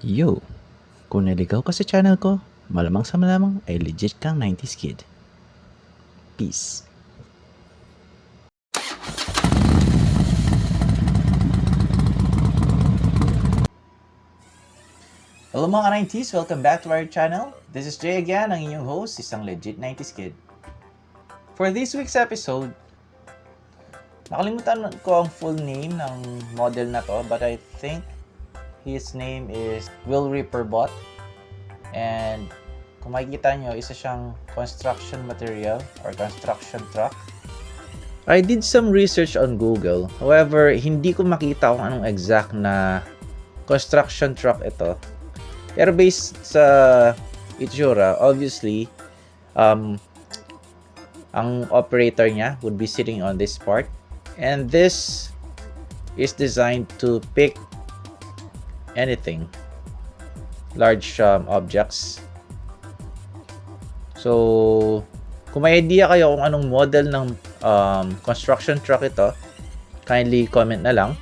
Yo! Kung naligaw ka sa channel ko, malamang sa malamang ay legit kang 90s kid. Peace! Hello mga 90s! Welcome back to our channel. This is Jay again, ang inyong host, isang legit 90s kid. For this week's episode, nakalimutan ko ang full name ng model na to, but I think his name is Costructicon. And kung makikita nyo, isa siyang construction material or construction truck. I did some research on Google. However, hindi ko makita kung anong exact na construction truck ito. Pero based sa itsura, obviously, ang operator niya would be sitting on this part. And this is designed to pick anything. Large objects. So, kung may idea kayo kung anong model ng construction truck ito, kindly comment na lang.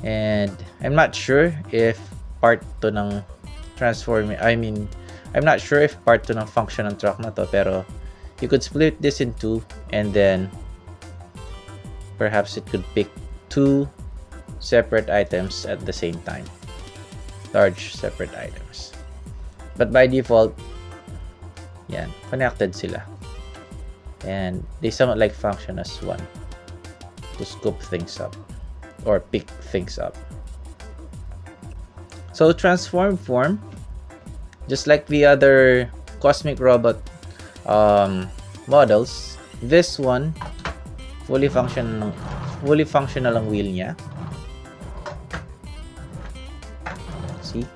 And I'm not sure if part to ng I'm not sure if part to ng function ng truck na to, pero you could split this in two and then perhaps it could pick two separate items at the same time. Large separate items. But by default, yan, connected sila. And they somewhat like function as one to scoop things up or pick things up. So transform form, just like the other cosmic robot models, this one fully functional ang wheel niya. See?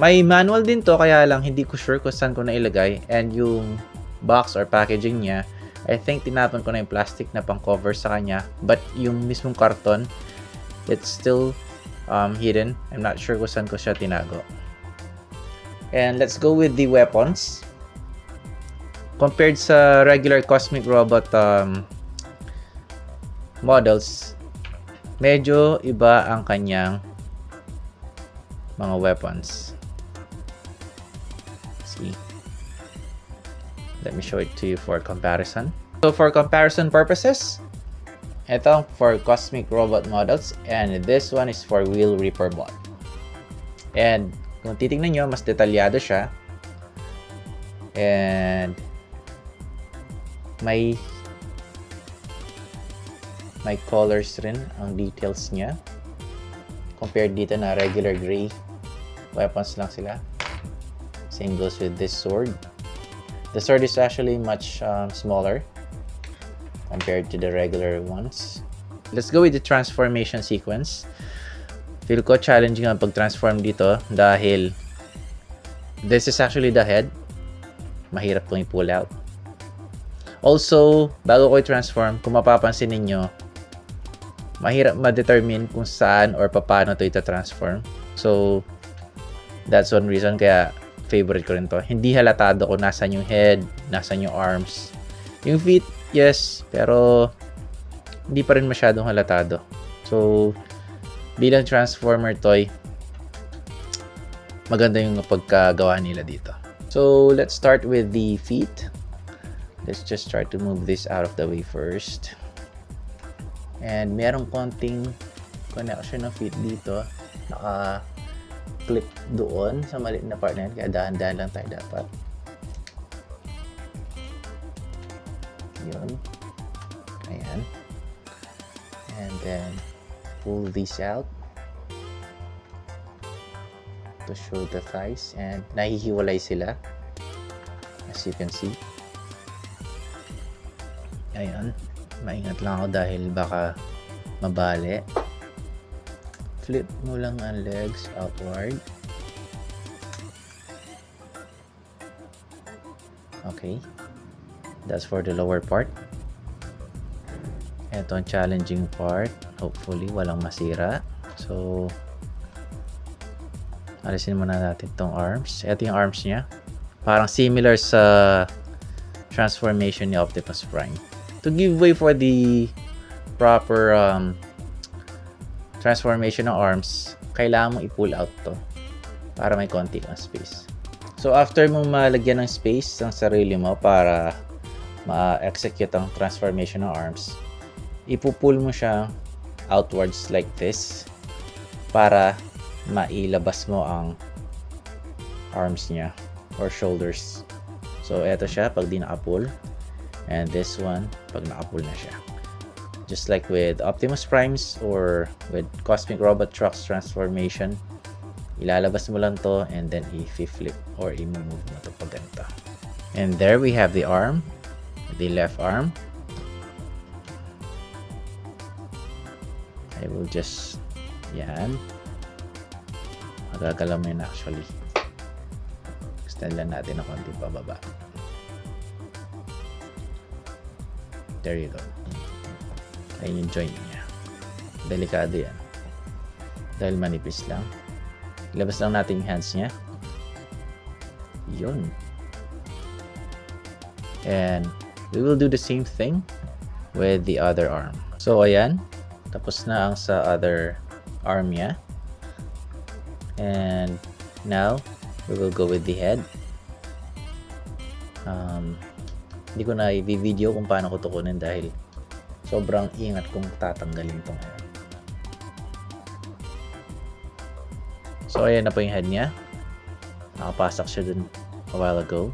May manual din to, kaya lang hindi ko sure kung saan ko na ilagay, and yung box or packaging niya, I think tinapon ko na yung plastic na pang cover sa kanya, but yung mismong karton, it's still hidden. I'm not sure kung saan ko siya tinago. And let's go with the weapons. Compared sa regular cosmic robot models, medyo iba ang kanyang mga weapons. See? Let me show it to you for comparison. So for comparison purposes, ito for cosmic robot models, and this one is for Wheel Reaper Bot. And kung titingnan nyo, mas detalyado siya. And may colors rin ang details niya. Compared dito na regular gray weapons lang sila. Same goes with this sword. The sword is actually much smaller compared to the regular ones. Let's go with the transformation sequence. Feel ko challenging ang pag-transform dito dahil this is actually the head. Mahirap itong i-pull out. Also, bago ko i-transform, kung mapapansin ninyo, mahirap ma-determine kung saan or paano ito ita-transform. So, that's one reason kaya favorite ko rin to. Hindi halatado kung nasan yung head, nasan yung arms. Yung feet, yes, pero hindi pa rin masyadong halatado. So, bilang transformer toy, maganda yung pagkagawa nila dito. So, let's start with the feet. Let's just try to move this out of the way first. And merong konting connection ng feet dito. Naka-clip doon sa maliit na part na yan. Kaya dahan-dahan lang tayo dapat. Yun. Ayan. And then, pull these out to show the thighs. And nahihiwalay sila. As you can see. Ayan. Maingat lang ako dahil baka mabali. Flip mo lang ang legs outward. Okay. That's for the lower part. Ito ang challenging part. Hopefully, walang masira. So, alisin muna natin itong arms. Ito yung arms niya. Parang similar sa transformation ni Optimus Prime. To give way for the proper transformation ng arms, kailangan mong i-pull out to. para may konti kang space. So after mo malagyan ng space ang sarili mo para ma-execute ang transformation ng arms, ipupull mo siya outwards like this para mailabas mo ang arms niya or shoulders. So eto siya pag di nakapull, and this one pag nakapull na siya. Just like with Optimus Primes or with Cosmic Robot Trucks transformation, ilalabas mo lang to and then i-flip or i-move mo to pag ganito. And there we have the arm, the left arm. I will just, yan, magagalaw mo yun actually. Extend lang natin na konti pababa. There you go. Ayun yung joint niya. Delikado yan. Dahil manipis lang. Ilabas lang natin yung hands niya. Yun. And we will do the same thing with the other arm. So ayan. Tapos na ang sa other arm niya. And now, we will go with the head. Hindi ko na i-video kung paano ko to kunin dahil sobrang ingat kong tatanggalin to ngayon. So ayan na po yung head niya. Nakapasak siya dun a while ago.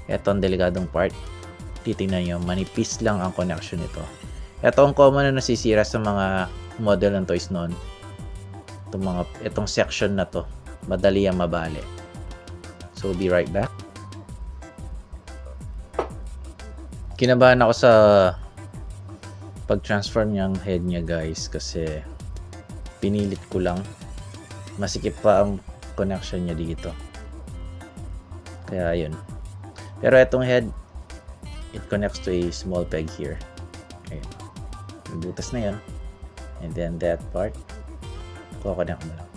Ito ang delikadong part. Titingnan nyo, manipis lang ang connection nito. Ito ang common na nasisira sa mga model ng toys noon. Itong section na to, madali ang mabali. So, be right back. Kinabahan ako sa pag-transform niyang head niya guys kasi pinilit ko lang. Masikip pa ang connection niya dito. Kaya yun. Pero itong head, it connects to a small peg here. Ayan. Butas na yun. And then that part, kukonek mo lang.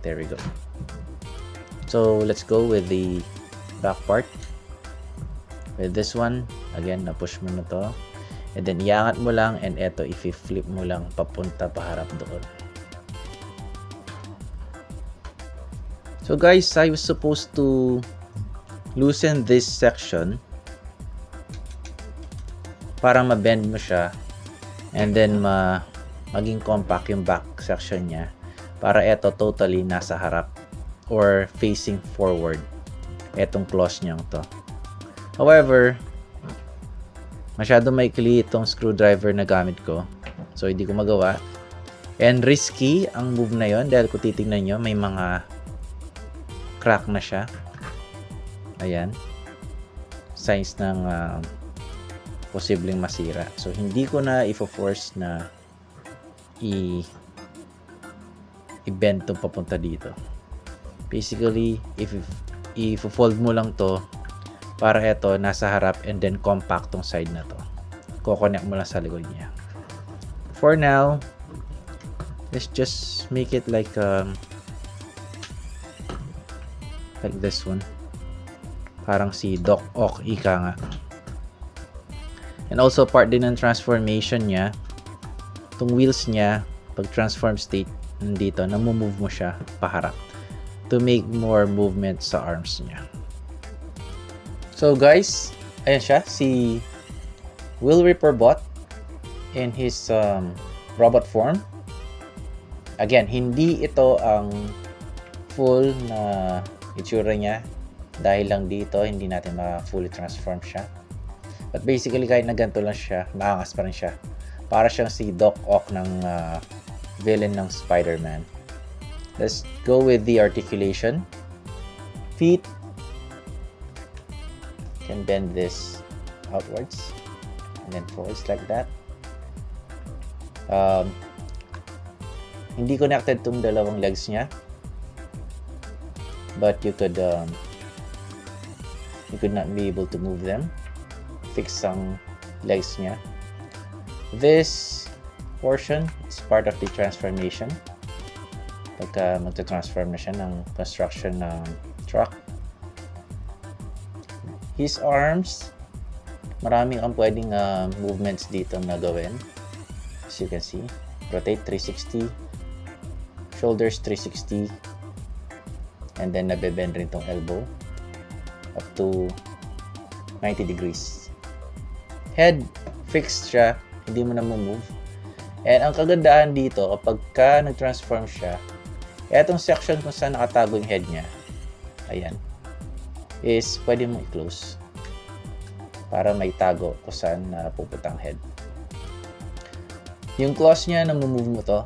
There we go. So let's go with the back part. With this one, again, na-push mo na to. And then, iangat mo lang and eto, i-flip mo lang papunta paharap doon. So guys, I was supposed to loosen this section para ma-bend mo siya and then maging compact yung back section niya para eto totally nasa harap or facing forward etong claws niyang to. However, masyado maikli itong screwdriver na gamit ko. So, hindi ko magawa. And risky ang move na yon dahil kung titignan nyo, may mga crack na siya. Ayan. Signs ng posibleng masira. So, hindi ko na i-force na i-bend to papunta dito. Basically, if-fold mo lang to para ito nasa harap and then compact tong side na to. Kukonek mo lang sa likod niya. For now, let's just make it like this one. Parang si Doc Ock ika nga. And also part din ng transformation niya. Tong wheels niya, pag transform state nandito, namumove mo siya paharap to make more movement sa arms niya. So guys, ayan siya, si Will Ripper Bot in his robot form. Again, hindi ito ang full na itsura niya dahil lang dito hindi natin ma-fully transform siya. But basically kahit na ganito lang siya, maangas pa rin siya. Para siyang si Doc Ock ng villain ng Spider-Man. Let's go with the articulation. Feet. Can bend this outwards and then forwards like that. Hindi connected tong dalawang legs niya, but you could not be able to move them. Fix ang legs niya. This portion is part of the transformation. Pagka magta-transform na siya ng construction ng truck. His arms, marami kang pwedeng movements dito na gawin. As you can see, rotate 360, Shoulders 360. And then nabebend rin tong elbow up to 90 degrees. Head, fixed siya. Hindi mo na move. And ang kagandahan dito, kapag ka nag-transform siya, etong section kung saan nakatago yung head niya, ayan, is pwede mo i-close para may tago kung saan pupunta ang head. Yung claws niya, namumove mo to.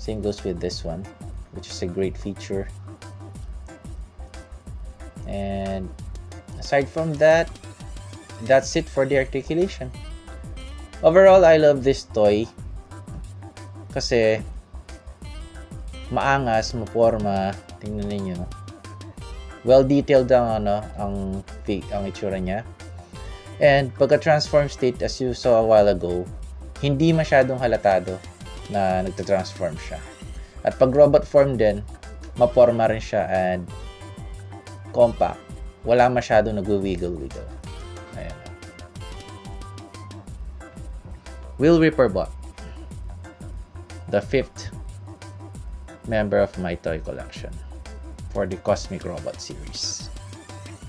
Same goes with this one, which is a great feature. And aside from that, that's it for the articulation. Overall, I love this toy kasi maangas, maporma. Tingnan niyo. Well detailed ang itsura niya. And pagka-transform state, as you saw a while ago, hindi masyadong halatado na nagta-transform siya. At pag robot form din, maporma rin siya and compact. Wala masyadong nagwi-wiggle-wiggle. Ayan. Wheel Ripper Bot. The 5th member of my toy collection for the Cosmic Robot series.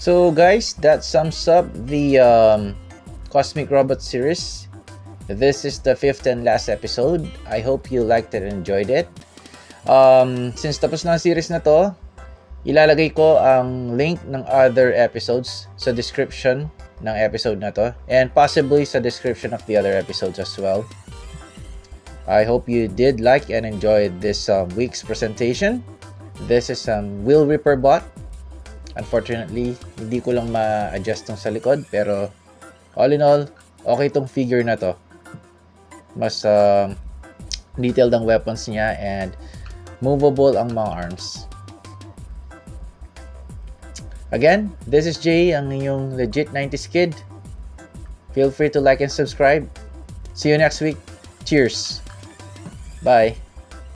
So guys, that sums up the Cosmic Robot series. This is the 5th and last episode. I hope you liked it and enjoyed it. Since tapos na ang series na to, ilalagay ko ang link ng other episodes sa description ng episode na to, and possibly sa description of the other episodes as well. I hope you did like and enjoy this week's presentation. This is Wheel Ripper Bot. Unfortunately, hindi ko lang ma-adjust tong sa likod, pero all in all, okay tong figure na to. Mas detailed ang weapons niya and movable ang mga arms. Again, this is Jay, ang inyong legit 90s kid. Feel free to like and subscribe. See you next week. Cheers. Bye.